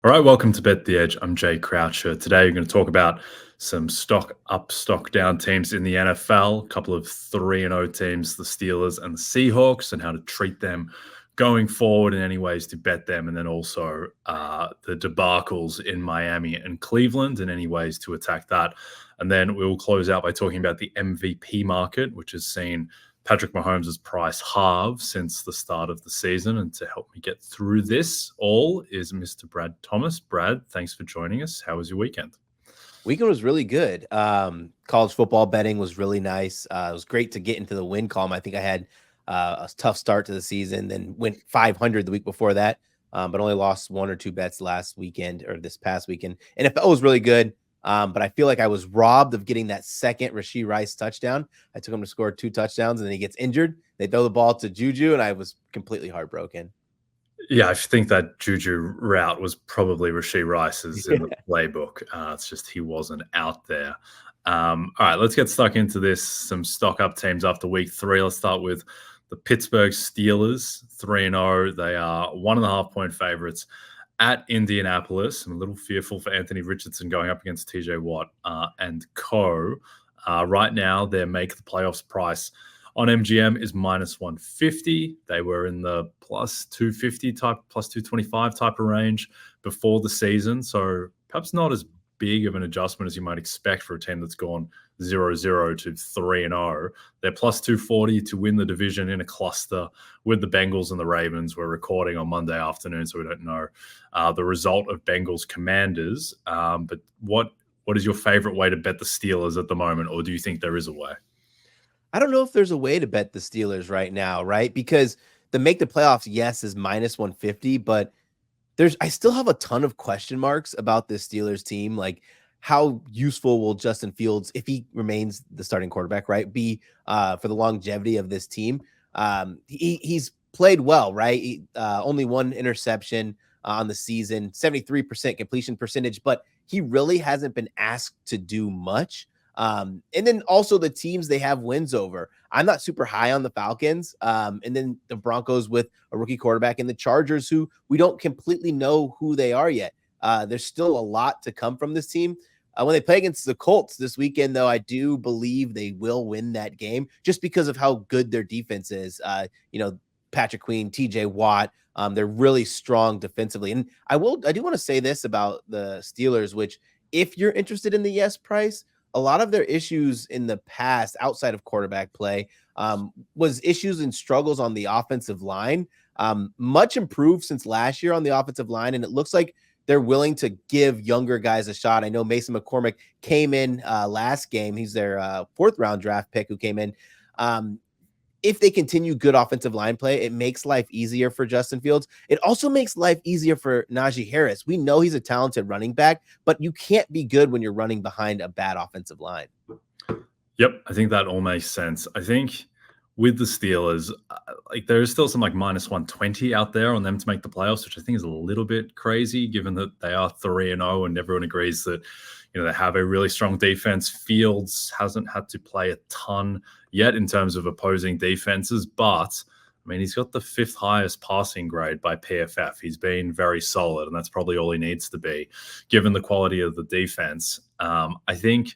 All right, welcome to Bet the Edge. I'm Jay Croucher. Today, we're going to talk about some stock up, stock down teams in the NFL, a couple of 3-0 teams, the Steelers and the Seahawks, and how to treat them going forward in any ways to bet them, and then also the debacles in Miami and Cleveland and any ways to attack that. And then we'll close out by talking about the MVP market, which has seen Patrick Mahomes' price halve since the start of the season. And to help me get through this all is Mr. Brad Thomas. Brad, thanks for joining us. How was your weekend? Weekend was really good. College football betting was really nice. It was great to get into the win column. I think I had a tough start to the season, then went 500 the week before that, but only lost one or two bets last weekend or this past weekend. NFL was really good. But I feel like I was robbed of getting that second Rashee Rice touchdown. I took him to score 2 touchdowns, and then he gets injured. They throw the ball to Juju, and I was completely heartbroken. Yeah, I think that Juju route was probably Rashee Rice's in the playbook. It's just he wasn't out there. All right, let's get stuck into this. Some stock up teams after week 3. Let's start with the Pittsburgh Steelers, 3-0. They are 1.5-point favorites at Indianapolis. I'm a little fearful for Anthony Richardson going up against TJ Watt and co. Right now, their make the playoffs price on MGM is minus 150. They were in the plus 250 type, plus 225 type of range before the season. So perhaps not as big of an adjustment as you might expect for a team that's gone 0-0 to 3-0. They're plus 240 to win the division in a cluster with the Bengals and the Ravens. We're recording on Monday afternoon, so we don't know the result of Bengals Commanders. But what is your favorite way to bet the Steelers at the moment, or do you think there is a way? I don't know if there's a way to bet the Steelers right now, right? Because the make the playoffs, yes, is minus 150, but I still have a ton of question marks about this Steelers team. Like, how useful will Justin Fields, if he remains the starting quarterback, right, be for the longevity of this team? He's played well, right? Only one interception on the season, 73% completion percentage, but he really hasn't been asked to do much. And then also the teams they have wins over. I'm not super high on the Falcons. And then the Broncos with a rookie quarterback, and the Chargers, who we don't completely know who they are yet. There's still a lot to come from this team. When they play against the Colts this weekend, though, I do believe they will win that game just because of how good their defense is. Patrick Queen, TJ Watt, they're really strong defensively. And I do want to say this about the Steelers, which, if you're interested in the yes price, a lot of their issues in the past outside of quarterback play was issues and struggles on the offensive line. Much improved since last year on the offensive line, and it looks like they're willing to give younger guys a shot. I know Mason McCormick came in last game. He's their 4th round draft pick who came in. If they continue good offensive line play, it makes life easier for Justin Fields. It also makes life easier for Najee Harris. We know he's a talented running back, but you can't be good when you're running behind a bad offensive line. Yep, I think that all makes sense. I think with the Steelers, there's still some minus 120 out there on them to make the playoffs, which I think is a little bit crazy given that they are 3-0 and everyone agrees that they have a really strong defense. Fields hasn't had to play a ton yet in terms of opposing defenses, but he's got the 5th highest passing grade by PFF. He's been very solid, and that's probably all he needs to be given the quality of the defense. I think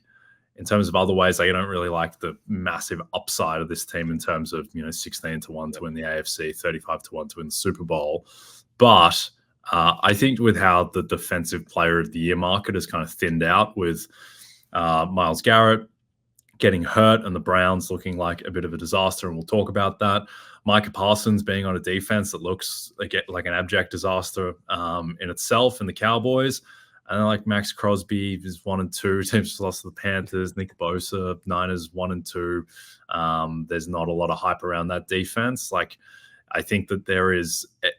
in terms of other ways, I don't really like the massive upside of this team in terms of 16-1 to win the AFC, 35-1 to win the Super Bowl. But I think with how the defensive player of the year market has kind of thinned out with Myles Garrett getting hurt and the Browns looking like a bit of a disaster, and we'll talk about that. Micah Parsons being on a defense that looks like an abject disaster in itself, and the Cowboys. And then Max Crosby is 1-2. Teams just lost to the Panthers. Nick Bosa, Niners 1-2. There's not a lot of hype around that defense. I think that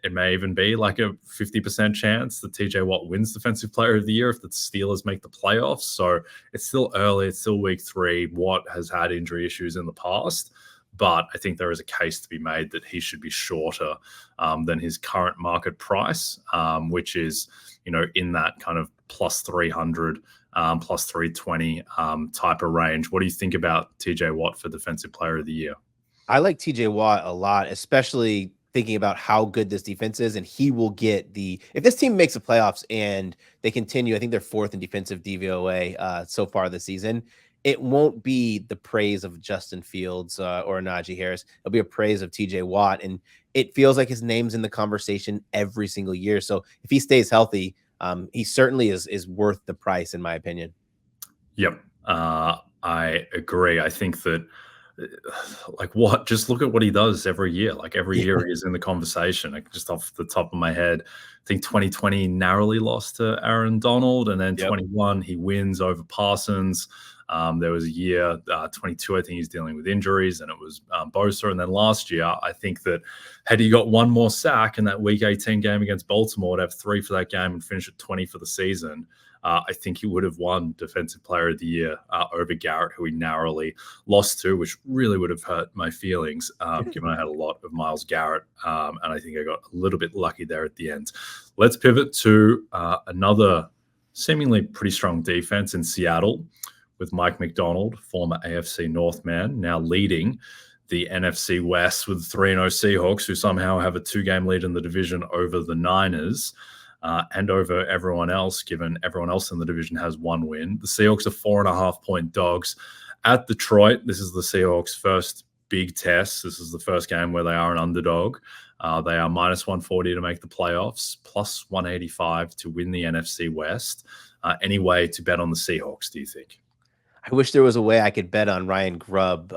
it may even be a 50% chance that TJ Watt wins Defensive Player of the Year if the Steelers make the playoffs. So it's still early. It's still week 3. Watt has had injury issues in the past, but I think there is a case to be made that he should be shorter than his current market price, which is, in that kind of plus 300, plus 320 type of range. What do you think about TJ Watt for Defensive Player of the Year? I like TJ Watt a lot, especially thinking about how good this defense is, and he will get if this team makes the playoffs and they continue, I think they're fourth in defensive DVOA so far this season. It won't be the praise of Justin Fields or Najee Harris. It'll be a praise of TJ Watt. And it feels like his name's in the conversation every single year. So if he stays healthy, he certainly is worth the price, in my opinion. Yep. I agree. I think that just look at what he does every year. Like every year he's in the conversation. Like just off the top of my head, I think 2020 narrowly lost to Aaron Donald, and then 21 he wins over Parsons. There was a year, 22, I think he's dealing with injuries, and it was Bosa. And then last year, I think that had he got one more sack in that Week 18 game against Baltimore, to have 3 for that game and finish at 20 for the season, I think he would have won Defensive Player of the Year over Garrett, who he narrowly lost to, which really would have hurt my feelings, given I had a lot of Myles Garrett, and I think I got a little bit lucky there at the end. Let's pivot to another seemingly pretty strong defense in Seattle, with Mike Macdonald, former AFC North man, now leading the NFC West with 3-0 Seahawks, who somehow have a 2-game lead in the division over the Niners and over everyone else, given everyone else in the division has 1 win. The Seahawks are 4.5-point dogs at Detroit. This is the Seahawks' first big test. This is the first game where they are an underdog. They are -140 to make the playoffs, +185 to win the NFC West. Any way to bet on the Seahawks, do you think? I wish there was a way I could bet on Ryan Grubb,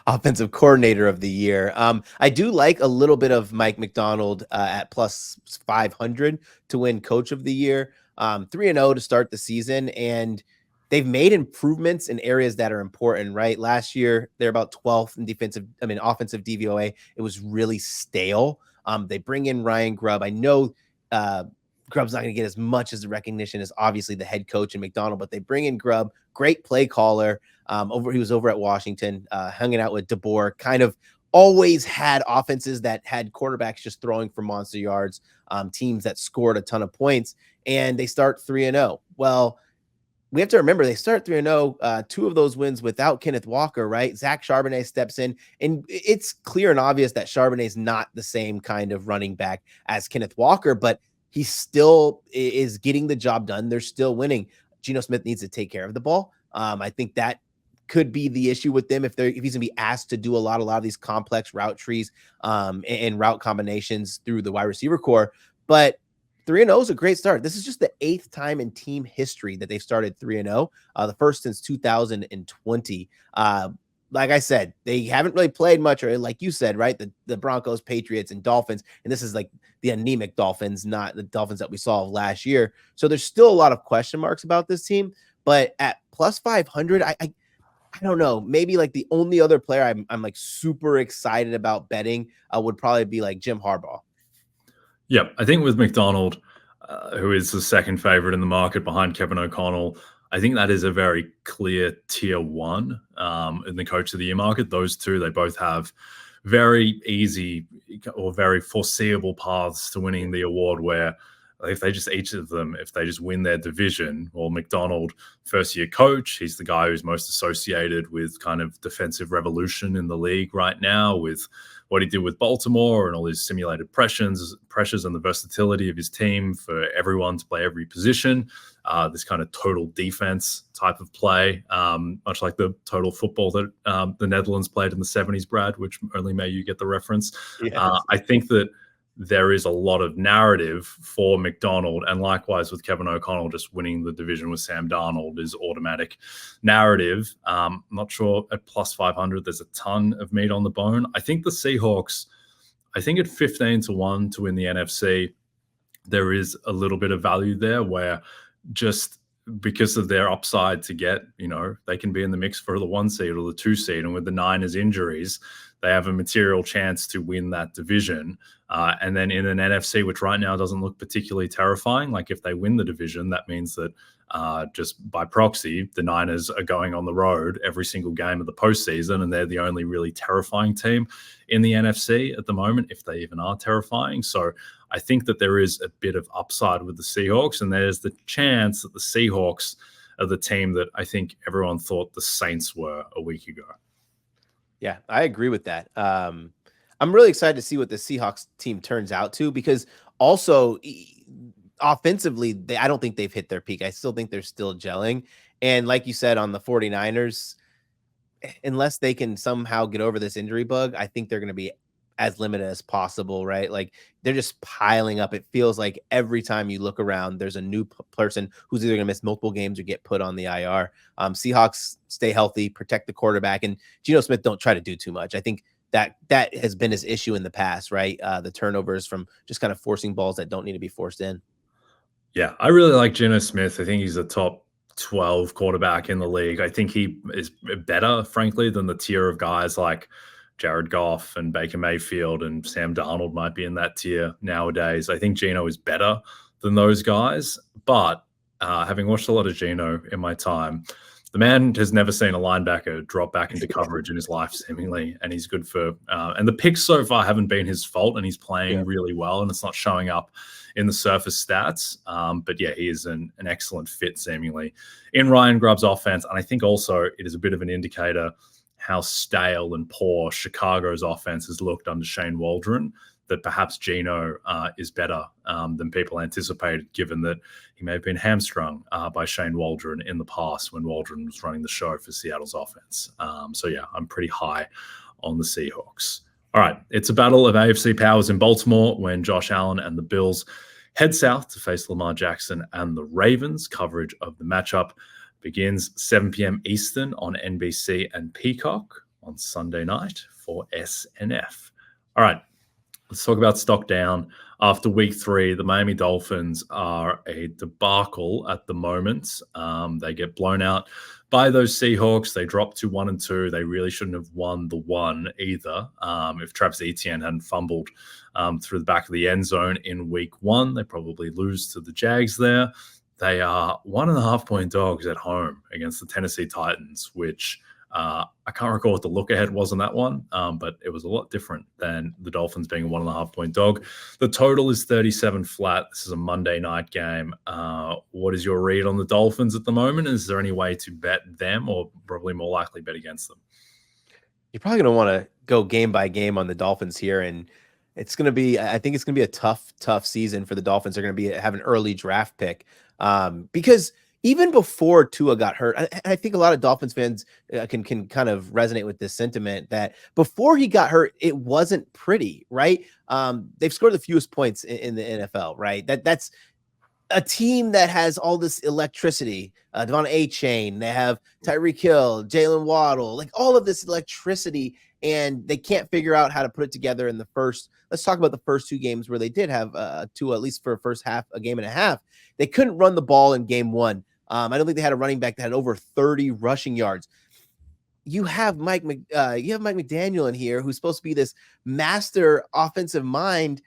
offensive coordinator of the year. I do like a little bit of Mike Macdonald at +500 to win coach of the year. 3-0 to start the season, and they've made improvements in areas that are important, right? Last year, they're about 12th in offensive DVOA. It was really stale. They bring in Ryan Grubb. I know Grubb's not going to get as much as the recognition as obviously the head coach in Macdonald, but they bring in Grubb, great play caller. He was over at Washington, hanging out with DeBoer, kind of always had offenses that had quarterbacks just throwing for monster yards, teams that scored a ton of points, and they start 3-0. Well, we have to remember they start 3-0, 2 of those wins without Kenneth Walker, right? Zach Charbonnet steps in, and it's clear and obvious that Charbonnet's not the same kind of running back as Kenneth Walker, but he still is getting the job done. They're still winning. Geno Smith needs to take care of the ball. I think that could be the issue with them if he's gonna be asked to do a lot of these complex route trees and route combinations through the wide receiver core. But 3-0 is a great start. This is just the 8th time in team history that they've started 3-0, the first since 2020. Like I said, they haven't really played much, or like you said, right? The Broncos, Patriots, and Dolphins. And this is like the anemic Dolphins, not the Dolphins that we saw last year. So there's still a lot of question marks about this team. But at +500, I don't know. Maybe like the only other player I'm like super excited about betting would probably be like Jim Harbaugh. Yeah, I think with Macdonald, who is the second favorite in the market behind Kevin O'Connell, I think that is a very clear tier 1 in the coach of the year market. Those two, they both have very easy or very foreseeable paths to winning the award, where if they just win their division. Well, Macdonald, first year coach, he's the guy who's most associated with kind of defensive revolution in the league right now, with what he did with Baltimore and all his simulated pressures and the versatility of his team for everyone to play every position. This kind of total defense type of play, much like the total football that the Netherlands played in the 70s, Brad, which only may you get the reference. Yes. I think that there is a lot of narrative for Macdonald, and likewise with Kevin O'Connell just winning the division with Sam Darnold is automatic narrative. I'm not sure at +500 there's a ton of meat on the bone. I think the Seahawks, at 15-1 to win the NFC, there is a little bit of value there, where just because of their upside to get, they can be in the mix for the 1 seed or the 2 seed. And with the Niners injuries, they have a material chance to win that division. And then in an NFC, which right now doesn't look particularly terrifying, like if they win the division, that means that just by proxy, the Niners are going on the road every single game of the postseason, and they're the only really terrifying team in the NFC at the moment, if they even are terrifying. So I think that there is a bit of upside with the Seahawks, and there's the chance that the Seahawks are the team that I think everyone thought the Saints were a week ago. Yeah, I agree with that. I'm really excited to see what the Seahawks team turns out to, because also offensively, I don't think they've hit their peak. I still think they're still gelling. And like you said on the 49ers, unless they can somehow get over this injury bug, I think they're going to be as limited as possible, right? Like they're just piling up. It feels like every time you look around, there's a new person who's either going to miss multiple games or get put on the IR. Seahawks stay healthy, protect the quarterback, and Geno Smith don't try to do too much. I think that has been his issue in the past, right? The turnovers from just kind of forcing balls that don't need to be forced in. Yeah, I really like Geno Smith. I think he's a top 12 quarterback in the league. I think he is better, frankly, than the tier of guys like Jared Goff and Baker Mayfield and Sam Darnold might be in that tier nowadays. I think Geno is better than those guys. But having watched a lot of Geno in my time, the man has never seen a linebacker drop back into coverage in his life, seemingly, and he's good for. And the picks so far haven't been his fault, and he's playing really well, and it's not showing up in the surface stats. But yeah, he is an excellent fit, seemingly, in Ryan Grubb's offense. And I think also it is a bit of an indicator how stale and poor Chicago's offense has looked under Shane Waldron, that perhaps Geno is better than people anticipated, given that he may have been hamstrung by Shane Waldron in the past when Waldron was running the show for Seattle's offense. So yeah, I'm pretty high on the Seahawks. All right, it's a battle of AFC powers in Baltimore when Josh Allen and the Bills head south to face Lamar Jackson and the Ravens. Coverage of the matchup begins 7 p.m. Eastern on NBC and Peacock on Sunday night for SNF. All right, let's talk about stock down. After week 3, the Miami Dolphins are a debacle at the moment. They get blown out by those Seahawks. They drop to 1-2. They really shouldn't have won the one either. If Travis Etienne hadn't fumbled through the back of the end zone in week 1, they probably lose to the Jags there. They are 1.5-point dogs at home against the Tennessee Titans, which I can't recall what the look ahead was on that one, but it was a lot different than the Dolphins being a 1.5-point dog. The total is 37 flat. This is a Monday night game. What is your read on the Dolphins at the moment? Is there any way to bet them, or probably more likely bet against them? You're probably going to want to go game by game on the Dolphins here, and it's going to be, I think it's going to be a tough season for the Dolphins. They're going to have an early draft pick because even before Tua got hurt, I think a lot of Dolphins fans can kind of resonate with this sentiment that before he got hurt, it wasn't pretty, right? They've scored the fewest points in the NFL, right? That's a team that has all this electricity. Devon A-Chain, they have Tyreek Hill, Jalen Waddle, like all of this electricity, and they can't figure out how to put it together in the first. Let's talk about the first 2 games where they did have Tua, at least for a first half, a game and a half. They couldn't run the ball in game 1. I don't think they had a running back that had over 30 rushing yards. You have Mike McDaniel in here, who's supposed to be this master offensive mind.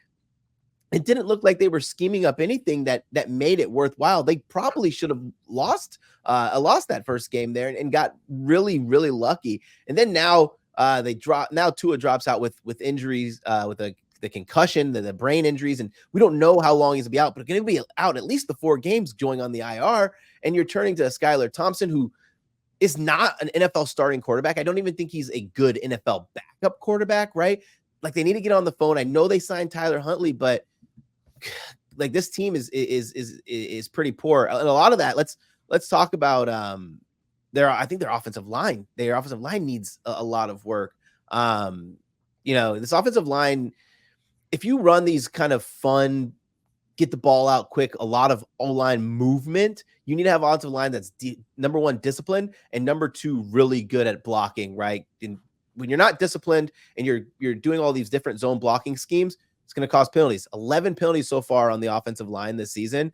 It didn't look like they were scheming up anything that made it worthwhile. They probably should have lost that first game there and got really, really lucky. And then now Tua drops out with injuries, with the concussion, the brain injuries, and we don't know how long he's going to be out, but going to be out at least the 4 games going on the IR. And you're turning to Skylar Thompson, who is not an NFL starting quarterback. I don't even think he's a good NFL backup quarterback, right? Like, they need to get on the phone. I know they signed Tyler Huntley, but like, this team is pretty poor. And a lot of that, let's talk about I think their offensive line. Their offensive line needs a lot of work. This offensive line, if you run these kind of fun, get the ball out quick, a lot of O-line movement, you need to have offensive line that's number 1, disciplined, and number 2, really good at blocking, right? And when you're not disciplined and you're doing all these different zone blocking schemes, it's going to cause penalties. 11 penalties so far on the offensive line this season.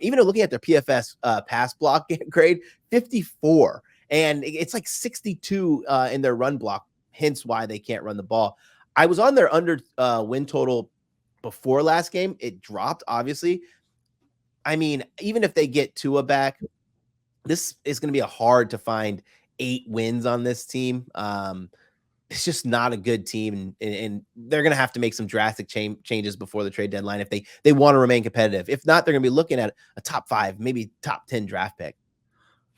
Even looking at their PFS pass block grade, 54. And it's like 62 in their run block, hence why they can't run the ball. I was on their under win total before last game. It dropped, obviously. I mean, even if they get Tua back, this is going to be hard to find 8 wins on this team. It's just not a good team, and they're going to have to make some drastic changes before the trade deadline if they want to remain competitive. If not, they're going to be looking at a top 5, maybe top 10 draft pick.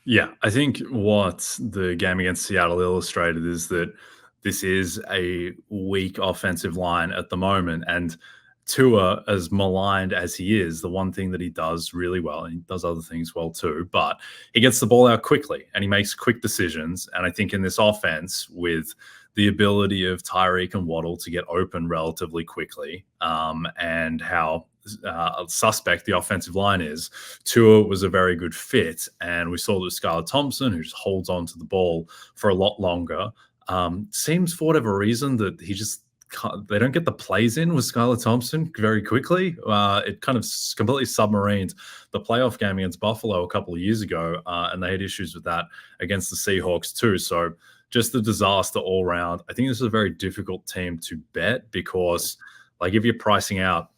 Yeah, I think what the game against Seattle illustrated is that this is a weak offensive line at the moment. And Tua, as maligned as he is, the one thing that he does really well, and he does other things well too, but he gets the ball out quickly and he makes quick decisions. And I think in this offense, with the ability of Tyreek and Waddle to get open relatively quickly, and how suspect the offensive line is, Tua was a very good fit. And we saw that Skylar Thompson, who just holds on to the ball for a lot longer. Seems for whatever reason that they don't get the plays in with Skylar Thompson very quickly. It kind of completely submarined the playoff game against Buffalo a couple of years ago, and they had issues with that against the Seahawks too. So just a disaster all around. I think this is a very difficult team to bet because, like, if you're pricing out,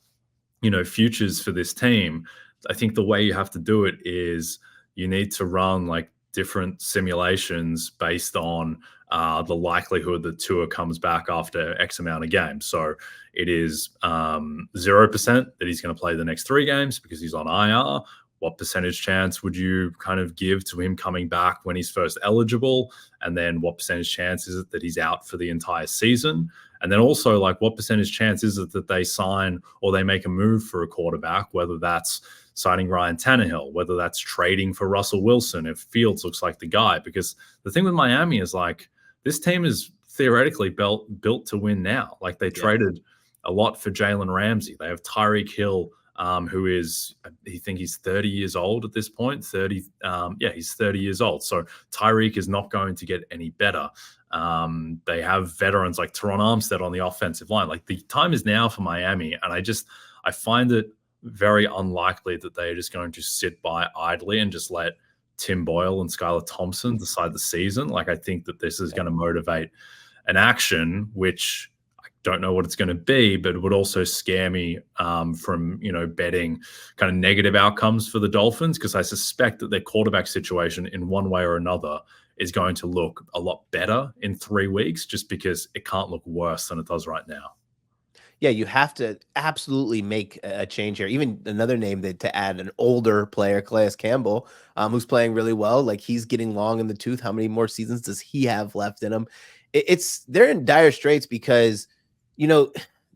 futures for this team, I think the way you have to do it is you need to run like different simulations based on the likelihood that Tua comes back after X amount of games. So it is 0% that he's going to play the next 3 games because he's on IR. What percentage chance would you kind of give to him coming back when he's first eligible? And then what percentage chance is it that he's out for the entire season? And then also, like, what percentage chance is it that they sign or they make a move for a quarterback, whether that's signing Ryan Tannehill, whether that's trading for Russell Wilson if Fields looks like the guy? Because the thing with Miami is, like, this team is theoretically built to win now. Like, they traded a lot for Jalen Ramsey. They have Tyreek Hill, who is, I think he's 30 years old at this point. He's 30 years old. So Tyreek is not going to get any better. They have veterans like Teron Armstead on the offensive line. Like, the time is now for Miami. And I find it very unlikely that they're just going to sit by idly and just let Tim Boyle and Skylar Thompson decide the season. Like, I think that this is going to motivate an action, which I don't know what it's going to be, but it would also scare me from, betting kind of negative outcomes for the Dolphins, because I suspect that their quarterback situation in one way or another is going to look a lot better in 3 weeks, just because it can't look worse than it does right now. Yeah, you have to absolutely make a change here. Even another name to add, an older player, Calais Campbell, who's playing really well. Like, he's getting long in the tooth. How many more seasons does he have left in him? They're in dire straits because,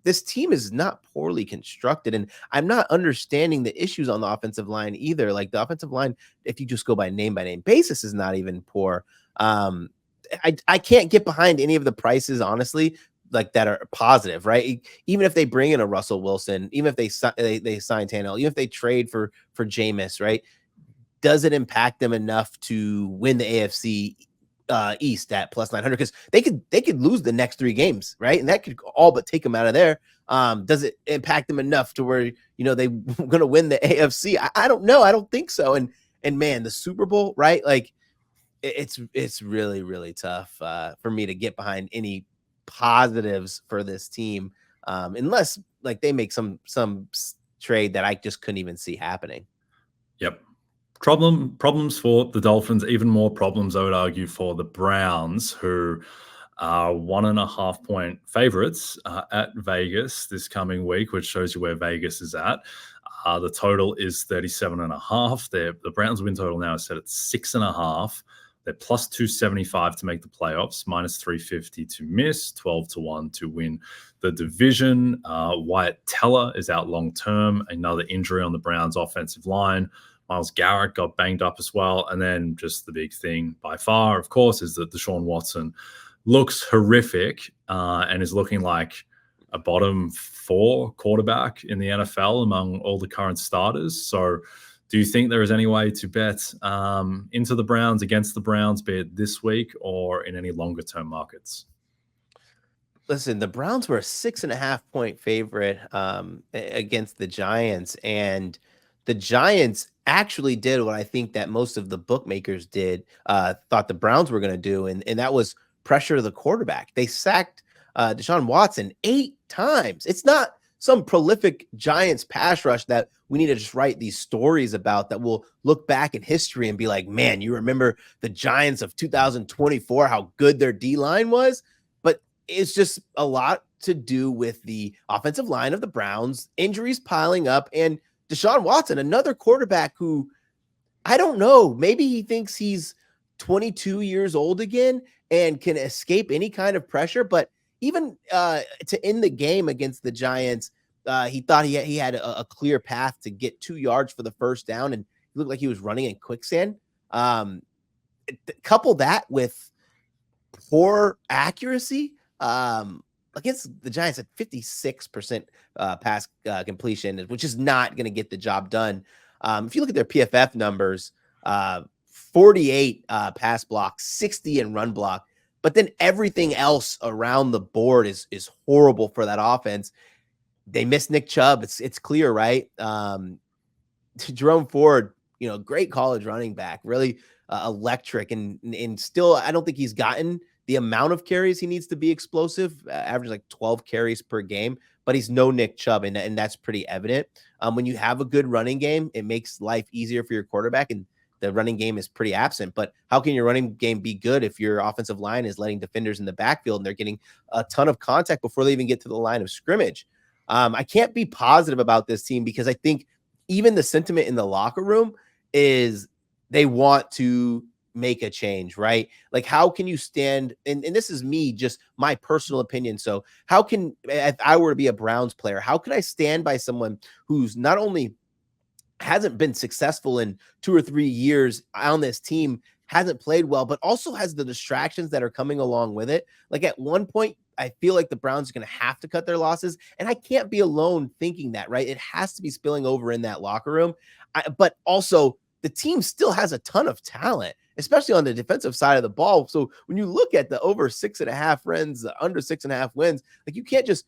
this team is not poorly constructed, and I'm not understanding the issues on the offensive line either. Like, the offensive line, if you just go by name basis, is not even poor. I can't get behind any of the prices, honestly, like, that are positive, right? Even if they bring in a Russell Wilson, even if they sign Tannehill, even if they trade for Jameis, right? Does it impact them enough to win the AFC East at plus 900? Because they could lose the next 3 games, right? And that could all but take them out of there. Does it impact them enough to where they're going to win the AFC? I don't know. I don't think so. And man, the Super Bowl, right? Like, it's really, really tough for me to get behind any positives for this team, unless, like, they make some trade that I just couldn't even see happening. Yep. Problems for the Dolphins, even more problems, I would argue, for the Browns, who are 1.5 point favorites at Vegas this coming week, which shows you where Vegas is at. The total is 37.5. The Browns win total now is set at 6.5. They're plus 275 to make the playoffs, minus 350 to miss, 12-1 to win the division. Wyatt Teller is out long term, another injury on the Browns offensive line. Myles Garrett got banged up as well. And then just the big thing by far, of course, is that Deshaun Watson looks horrific and is looking like a bottom 4 quarterback in the NFL among all the current starters. So do you think there is any way to bet into the Browns, against the Browns, be it this week or in any longer-term markets? Listen, the Browns were a 6.5 point favorite against the Giants, and the Giants actually did what I think that most of the bookmakers thought the Browns were going to do, and that was pressure the quarterback. They sacked Deshaun Watson 8 times. It's not some prolific Giants pass rush that we need to just write these stories about, that will look back in history and be like, man, you remember the Giants of 2024, how good their D-line was? But it's just a lot to do with the offensive line of the Browns, injuries piling up, and Deshaun Watson, another quarterback who, I don't know, maybe he thinks he's 22 years old again, and can escape any kind of pressure. But even to end the game against the Giants, he thought he had a clear path to get 2 yards for the first down, and he looked like he was running in quicksand. Couple that with poor accuracy against the Giants at 56% pass completion, which is not going to get the job done. If you look at their PFF numbers, 48 pass block, 60 in run block, but then everything else around the board is horrible for that offense. They miss Nick Chubb. It's clear, right? Jerome Ford, great college running back, really electric, and still I don't think he's gotten the amount of carries he needs to be explosive, average like 12 carries per game, but he's no Nick Chubb, and that's pretty evident. When you have a good running game, it makes life easier for your quarterback, and the running game is pretty absent. But how can your running game be good if your offensive line is letting defenders in the backfield and they're getting a ton of contact before they even get to the line of scrimmage? I can't be positive about this team because I think even the sentiment in the locker room is they want to make a change, right? Like, how can you stand, and this is me, just my personal opinion. So how can, if I were to be a Browns player, how can I stand by someone who's not only hasn't been successful in 2 or 3 years on this team, hasn't played well, but also has the distractions that are coming along with it? Like, at one point, I feel like the Browns are going to have to cut their losses, and I can't be alone thinking that, right? It has to be spilling over in that locker room. But also, the team still has a ton of talent, especially on the defensive side of the ball. So when you look at the over 6.5 wins, the under 6.5 wins, like, you can't just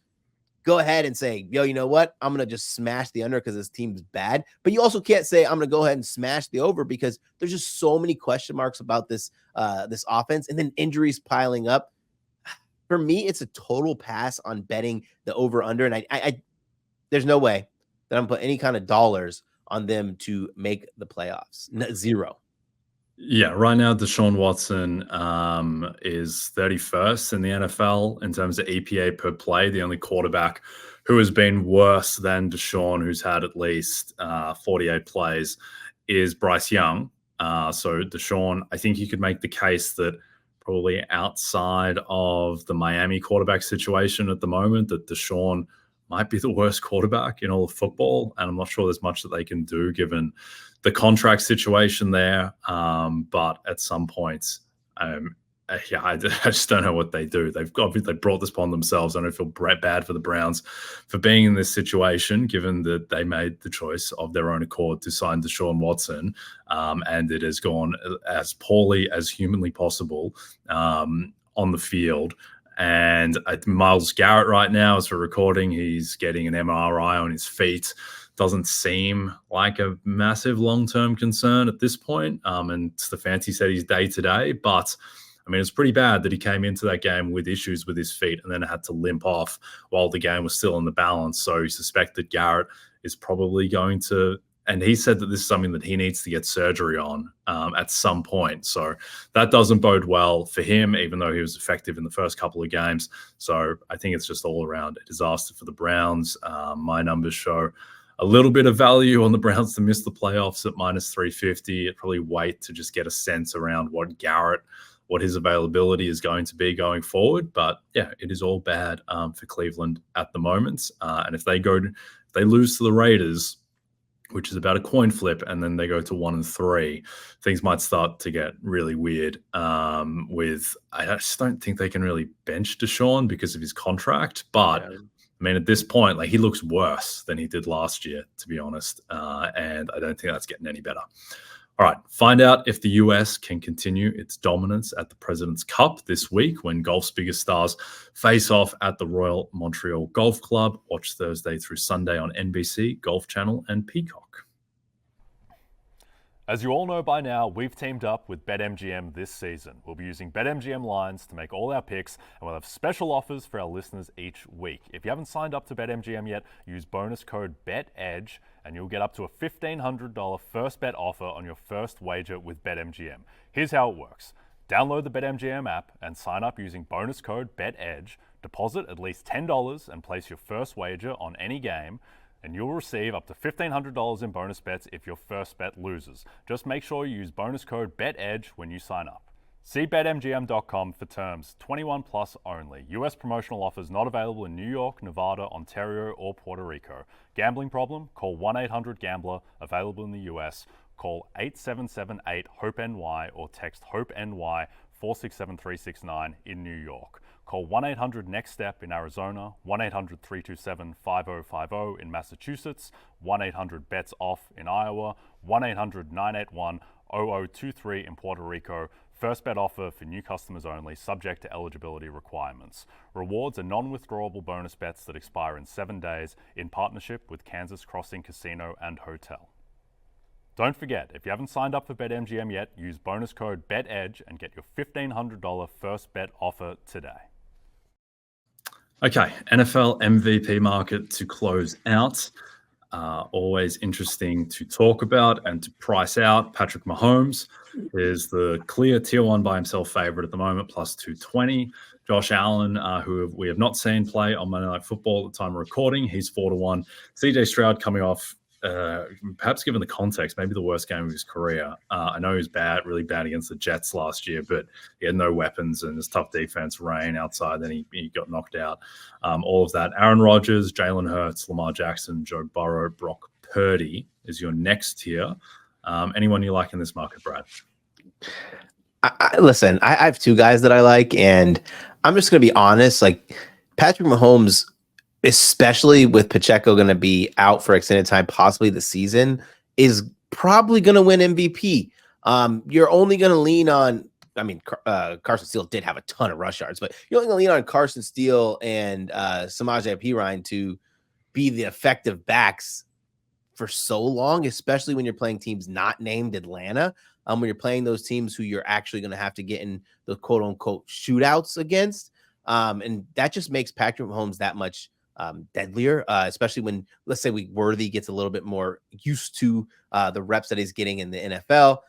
go ahead and say, yo, you know what? I'm going to just smash the under because this team's bad. But you also can't say I'm going to go ahead and smash the over because there's just so many question marks about this offense, and then injuries piling up. For me, it's a total pass on betting the over under. And I there's no way that I'm putting any kind of dollars on them to make the playoffs. Zero. Yeah, right now Deshaun Watson is 31st in the NFL in terms of EPA per play. The only quarterback who has been worse than Deshaun, who's had at least 48 plays, is Bryce Young. So Deshaun, I think you could make the case that probably outside of the Miami quarterback situation at the moment, that Deshaun might be the worst quarterback in all of football. And I'm not sure there's much that they can do given the contract situation there. But at some points, I just don't know what they do. They brought this upon themselves. I don't feel bad for the Browns for being in this situation, given that they made the choice of their own accord to sign Deshaun Watson, and it has gone as poorly as humanly possible on the field. And Myles Garrett right now, as we're recording, he's getting an MRI on his feet. Doesn't seem like a massive long-term concern at this point. And Stefanski said he's day-to-day, but I mean, it's pretty bad that he came into that game with issues with his feet and then had to limp off while the game was still in the balance. So he suspected Garrett is probably going to, and he said that this is something that he needs to get surgery on at some point. So that doesn't bode well for him, even though he was effective in the first couple of games. So I think it's just all around a disaster for the Browns. My numbers show a little bit of value on the Browns to miss the playoffs at minus 350. I'd probably wait to just get a sense around what his availability is going to be going forward. But yeah, it is all bad for Cleveland at the moment. And if they lose to the Raiders, which is about a coin flip, and then they go to 1-3, things might start to get really weird. I just don't think they can really bench Deshaun because of his contract. But yeah, I mean, at this point, like, he looks worse than he did last year, to be honest. And I don't think that's getting any better. All right, find out if the US can continue its dominance at the President's Cup this week when golf's biggest stars face off at the Royal Montreal Golf Club. Watch Thursday through Sunday on NBC, Golf Channel, and Peacock. As you all know by now, we've teamed up with BetMGM this season. We'll be using BetMGM lines to make all our picks, and we'll have special offers for our listeners each week. If you haven't signed up to BetMGM yet, use bonus code BETEDGE, and you'll get up to a $1,500 first bet offer on your first wager with BetMGM. Here's how it works. Download the BetMGM app and sign up using bonus code BETEDGE. Deposit at least $10 and place your first wager on any game, and you'll receive up to $1,500 in bonus bets if your first bet loses. Just make sure you use bonus code BETEDGE when you sign up. See BetMGM.com for terms. 21 plus only. U.S. promotional offers not available in New York, Nevada, Ontario, or Puerto Rico. Gambling problem? Call 1-800-GAMBLER. Available in the U.S. Call 877-8-HOPE-NY or text HOPE-NY 467-369 in New York. Call 1-800-NEXT-STEP in Arizona, 1-800-327-5050 in Massachusetts, 1-800-BETS-OFF in Iowa, 1-800-981-0023 in Puerto Rico. First bet offer for new customers only, subject to eligibility requirements. Rewards are non-withdrawable bonus bets that expire in 7 days in partnership with Kansas Crossing Casino and Hotel. Don't forget, if you haven't signed up for BetMGM yet, use bonus code BETEDGE and get your $1,500 first bet offer today. Okay, NFL MVP market to close out. Always interesting to talk about and to price out. Patrick Mahomes is the clear tier 1 by himself favorite at the moment, plus 220. Josh Allen, who we have not seen play on Monday Night Football at the time of recording, he's 4-1. CJ Stroud coming off, perhaps given the context, maybe the worst game of his career. I know he was really bad against the Jets last year, but he had no weapons and his tough defense ran outside. Then he got knocked out. All of that. Aaron Rodgers, Jalen Hurts, Lamar Jackson, Joe Burrow, Brock Purdy is your next tier. Anyone you like in this market, Brad? Listen, I have two guys that I like, and I'm just going to be honest. Like Patrick Mahomes, especially with Pacheco going to be out for extended time, possibly the season, is probably going to win MVP. You're only going to lean on, Carson Steele did have a ton of rush yards, but you're only going to lean on Carson Steele and Samaje Perine to be the effective backs for so long, especially when you're playing teams not named Atlanta. When you're playing those teams who you're actually going to have to get in the quote unquote shootouts against. And that just makes Patrick Mahomes that much deadlier, especially when, let's say, Worthy gets a little bit more used to the reps that he's getting in the NFL.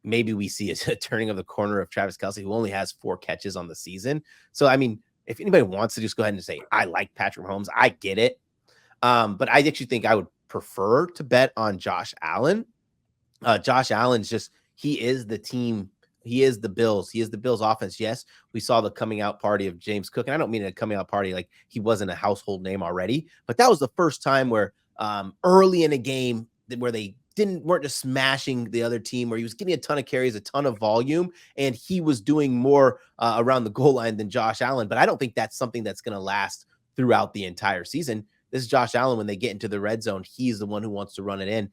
Maybe we see a turning of the corner of Travis Kelce, who only has 4 catches on the season. So, I mean, if anybody wants to just go ahead and say, I like Patrick Mahomes, I get it. But I actually think I would prefer to bet on Josh Allen. Josh Allen's just, he is the team. He is the Bills. He is the Bills offense. Yes, we saw the coming out party of James Cook. And I don't mean a coming out party like he wasn't a household name already, but that was the first time where early in a game where they weren't just smashing the other team, where he was getting a ton of carries, a ton of volume, and he was doing more around the goal line than Josh Allen. But I don't think that's something that's going to last throughout the entire season. This is Josh Allen. When they get into the red zone, he's the one who wants to run it in.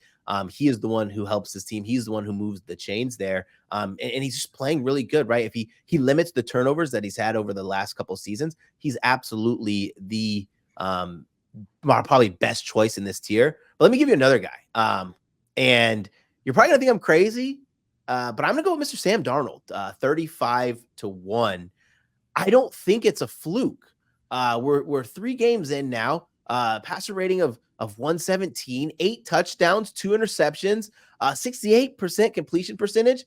He is the one who helps his team. He's the one who moves the chains there. And he's just playing really good, right? If he limits the turnovers that he's had over the last couple of seasons, he's absolutely the probably best choice in this tier. But let me give you another guy. And you're probably going to think I'm crazy, but I'm going to go with Mr. Sam Darnold, 35-1. I don't think it's a fluke. We're 3 games in now. Passer rating of 117, 8 touchdowns, 2 interceptions, 68% completion percentage.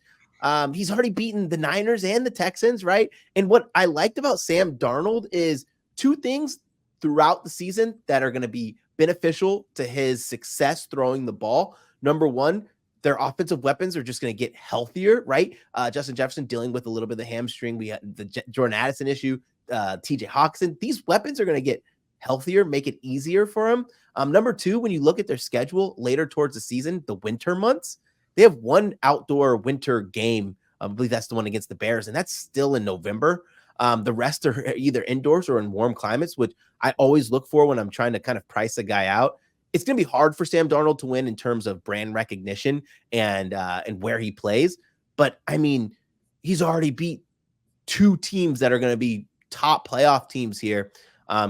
He's already beaten the Niners and the Texans, right? And what I liked about Sam Darnold is 2 things throughout the season that are going to be beneficial to his success throwing the ball. Number 1, their offensive weapons are just going to get healthier, right? Justin Jefferson dealing with a little bit of the hamstring. We had the Jordan Addison issue, TJ Hawkinson. These weapons are going to get healthier, make it easier for him. Number 2, when you look at their schedule later towards the season, the winter months, they have 1 outdoor winter game. I believe that's the one against the Bears, and that's still in November. The rest are either indoors or in warm climates, which I always look for when I'm trying to kind of price a guy out. It's going to be hard for Sam Darnold to win in terms of brand recognition and where he plays. But, I mean, he's already beat 2 teams that are going to be top playoff teams here.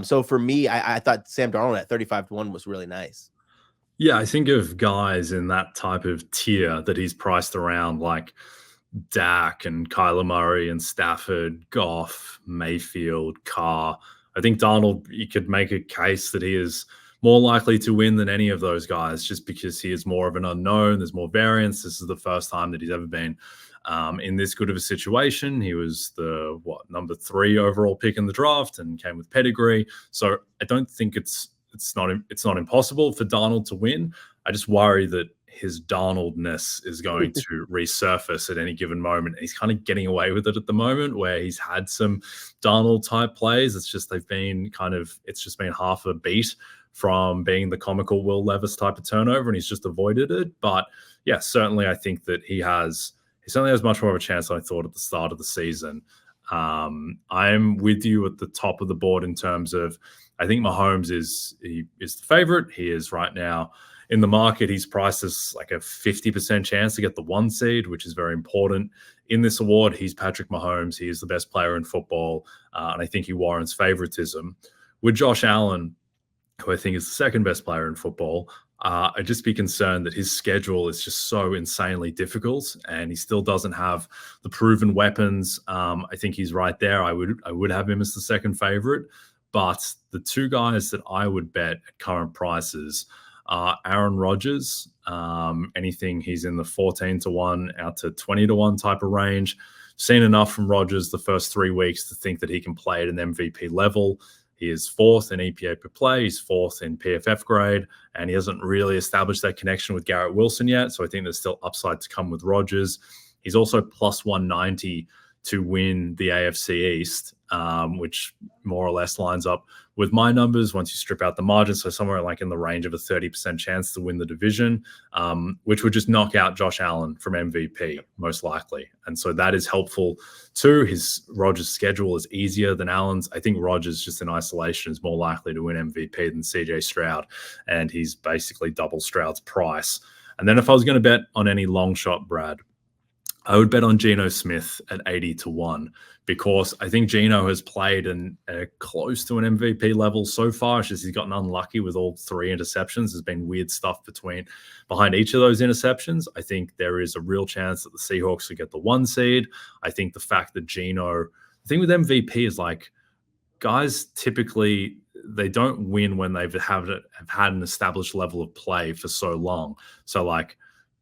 So for me, I thought Sam Darnold at 35-1 was really nice. Yeah, I think of guys in that type of tier that he's priced around, like Dak and Kyler Murray and Stafford, Goff, Mayfield, Carr. I think Darnold, you could make a case that he is more likely to win than any of those guys just because he is more of an unknown. There's more variance. This is the first time that he's ever been in this good of a situation. He was the number 3 overall pick in the draft and came with pedigree. So I don't think it's not impossible for Darnold to win. I just worry that his Darnoldness is going to resurface at any given moment. He's kind of getting away with it at the moment, where he's had some Darnold type plays. It's just it's just been half a beat from being the comical Will Levis type of turnover, and he's just avoided it. But yeah, certainly I think that he certainly has much more of a chance than I thought at the start of the season. I'm with you at the top of the board in terms of, I think Mahomes is the favorite. He is right now in the market. He's priced as like a 50% chance to get the 1 seed, which is very important in this award. He's Patrick Mahomes. He is the best player in football, and I think he warrants favoritism. With Josh Allen, who I think is the second best player in football, I'd just be concerned that his schedule is just so insanely difficult, and he still doesn't have the proven weapons. I think he's right there. I would have him as the second favorite, but the two guys that I would bet at current prices are Aaron Rodgers. Anything he's in the 14-1 out to 20-1 type of range. Seen enough from Rodgers the first 3 weeks to think that he can play at an MVP level. He is 4th in EPA per play. He's 4th in PFF grade, and he hasn't really established that connection with Garrett Wilson yet. So I think there's still upside to come with Rodgers. He's also plus 190 to win the AFC East, which more or less lines up with my numbers once you strip out the margin. So somewhere like in the range of a 30% chance to win the division, which would just knock out Josh Allen from MVP, most likely. And so that is helpful too. Rodgers' schedule is easier than Allen's. I think Rodgers just in isolation is more likely to win MVP than CJ Stroud, and he's basically double Stroud's price. And then if I was going to bet on any long shot, Brad, I would bet on Geno Smith at 80-1, because I think Geno has played close to an MVP level so far. It's just he's gotten unlucky with all 3 interceptions. There's been weird stuff behind each of those interceptions. I think there is a real chance that the Seahawks will get the 1 seed. I think the fact that the thing with MVP is like, guys typically, they don't win when have had an established level of play for so long. So like,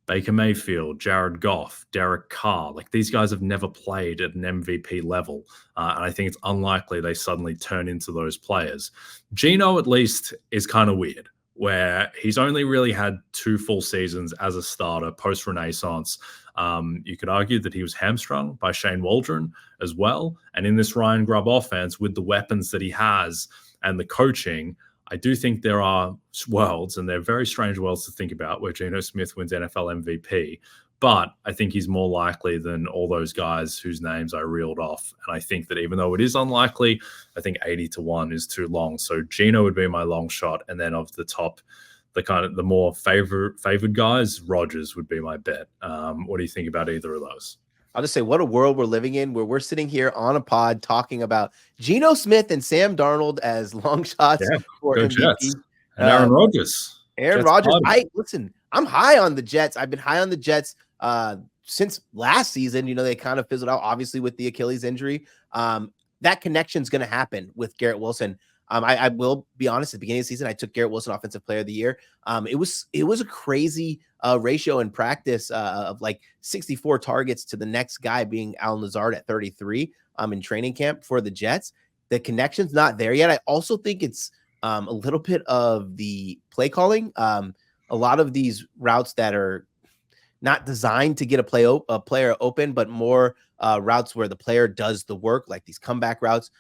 Baker Mayfield, Jared Goff, Derek Carr, like these guys have never played at an MVP level. And I think it's unlikely they suddenly turn into those players. Geno, at least, is kind of weird, where he's only really had 2 full seasons as a starter post-Renaissance. You could argue that he was hamstrung by Shane Waldron as well. And in this Ryan Grubb offense, with the weapons that he has and the coaching, I do think there are worlds, and they're very strange worlds to think about, where Geno Smith wins NFL MVP. But I think he's more likely than all those guys whose names I reeled off. And I think that even though it is unlikely, I think 80-1 is too long. So Geno would be my long shot. And then of the top, the more favored guys, Rodgers would be my bet. What do you think about either of those? I'll just say, what a world we're living in, where we're sitting here on a pod talking about Geno Smith and Sam Darnold as long shots for MVP. Jets. And Aaron Rodgers. Aaron Rodgers. I'm high on the Jets. I've been high on the Jets since last season. You know, they kind of fizzled out, obviously, with the Achilles injury. That connection's going to happen with Garrett Wilson. I will be honest, at the beginning of the season, I took Garrett Wilson Offensive Player of the Year. It was a crazy ratio in practice of like 64 targets to the next guy being Allen Lazard at 33 in training camp for the Jets. The connection's not there yet. I also think it's a little bit of the play calling. A lot of these routes that are not designed to get a player open, but more routes where the player does the work, like these comeback routes.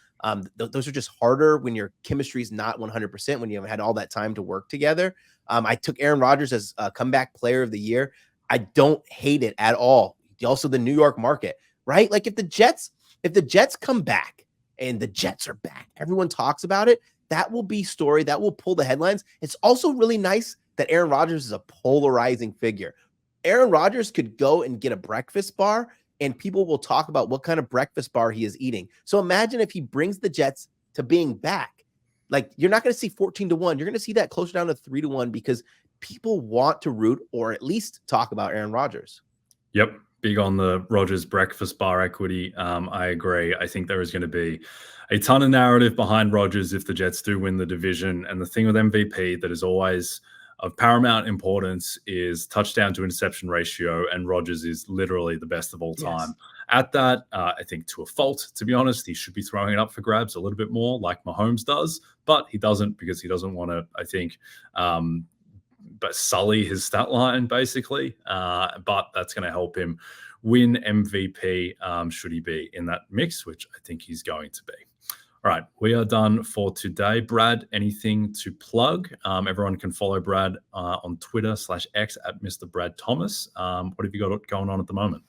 Those are just harder when your chemistry is not 100%, when you haven't had all that time to work together. I took Aaron Rodgers as a comeback player of the year. I don't hate it at all. Also, the New York market, right? Like if the Jets come back, and the Jets are back, everyone talks about it. That will be story. That will pull the headlines. It's also really nice that Aaron Rodgers is a polarizing figure. Aaron Rodgers could go and get a breakfast bar, and people will talk about what kind of breakfast bar he is eating. So imagine if he brings the Jets to being back. Like, you're not going to see 14-1. You're going to see that closer down to 3-1, because people want to root or at least talk about Aaron Rodgers. Yep. Big on the Rodgers breakfast bar equity. I agree. I think there is going to be a ton of narrative behind Rodgers if the Jets do win the division. And the thing with MVP that is always of paramount importance is touchdown to interception ratio, and Rodgers is literally the best of all time at that. I think to a fault, to be honest. He should be throwing it up for grabs a little bit more like Mahomes does, but he doesn't, because he doesn't want to, I think, sully his stat line, basically. But that's going to help him win MVP should he be in that mix, which I think he's going to be. All right, we are done for today. Brad, anything to plug? Everyone can follow Brad on Twitter /X at Mr. Brad Thomas. What have you got going on at the moment?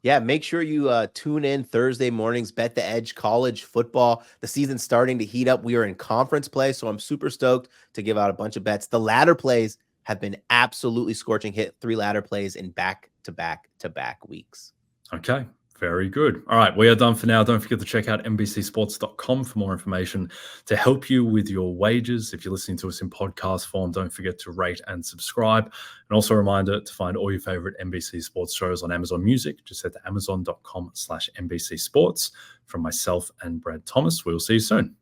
Yeah, make sure you tune in Thursday mornings, Bet the Edge college football. The season's starting to heat up. We are in conference play, so I'm super stoked to give out a bunch of bets. The ladder plays have been absolutely scorching hit. 3 ladder plays in back-to-back-to-back weeks. Okay, very good. All right, we are done for now. Don't forget to check out NBCSports.com for more information to help you with your wagers. If you're listening to us in podcast form, don't forget to rate and subscribe. And also a reminder to find all your favorite NBC Sports shows on Amazon Music. Just head to amazon.com/NBC Sports. From myself and Brad Thomas, we'll see you soon.